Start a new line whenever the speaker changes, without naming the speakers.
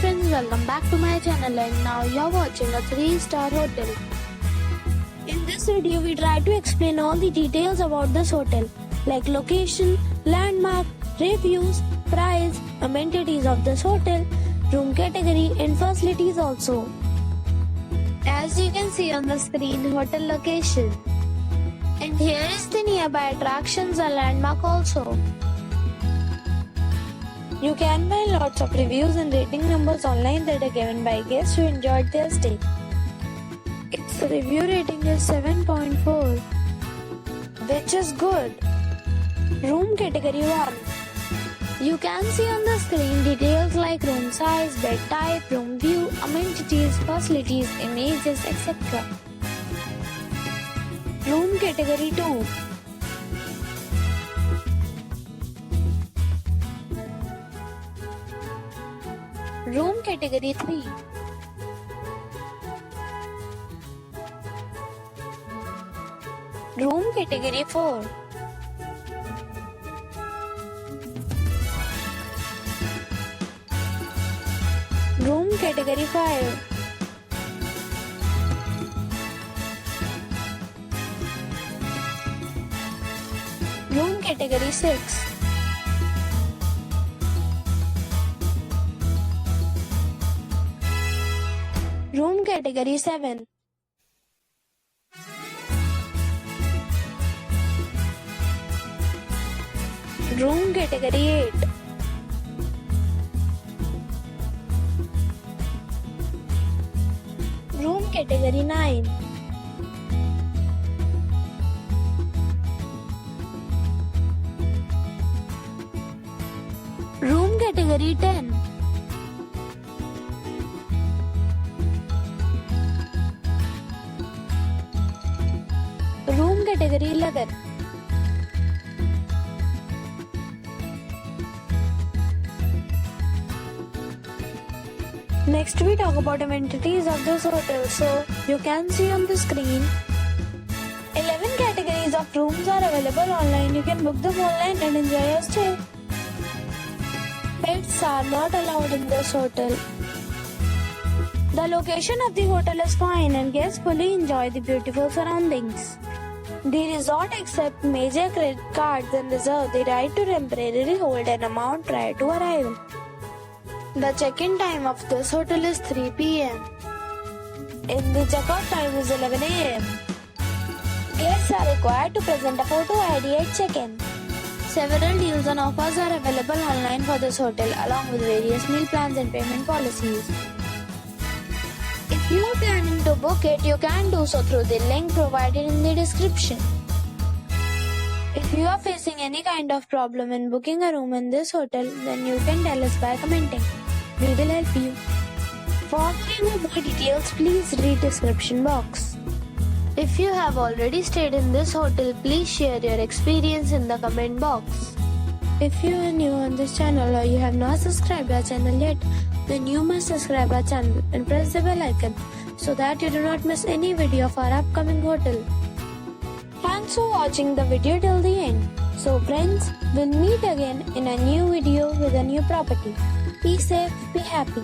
friends, welcome back to my channel, and now you're watching a 3-star hotel. In this video we try to explain all the details about this hotel, like location, landmark, reviews, price, amenities of this hotel, room category and facilities also. As you can see on the screen, hotel location. And here is the nearby attractions and landmark also. You can find lots of reviews and rating numbers online that are given by guests who enjoyed their stay. Its review rating is 7.4, which is good. Room category 1. You can see on the screen details like room size, bed type, room view, amenities, facilities, images, etc. Room category 2. Room category 3. Room category 4. Room category 5. Room category 6. Room category 7. Room category 8. Room category 9. Room category 10. Room category 11. Next we talk about amenities of this hotel. So you can see on the screen 11 categories of rooms are available online. You can book them online and enjoy your stay. Pets are not allowed in this hotel. The location of the hotel is fine and guests fully enjoy the beautiful surroundings. The resort accepts major credit cards and reserves the right to temporarily hold an amount prior to arrival. The check-in time of this hotel is 3 p.m. and the checkout time is 11 a.m. Guests are required to present a photo ID at check-in. Several deals and offers are available online for this hotel along with various meal plans and payment policies. If you are planning to book it, you can do so through the link provided in the description. If you are facing any kind of problem in booking a room in this hotel, then you can tell us by commenting. We will help you. For more details, please read description box. If you have already stayed in this hotel, please share your experience in the comment box. If you are new on this channel or you have not subscribed our channel yet, then you must subscribe our channel and press the bell icon so that you do not miss any video of our upcoming hotel. Thanks for watching the video till the end. So friends, we'll meet again in a new video with a new property. Be safe, be happy.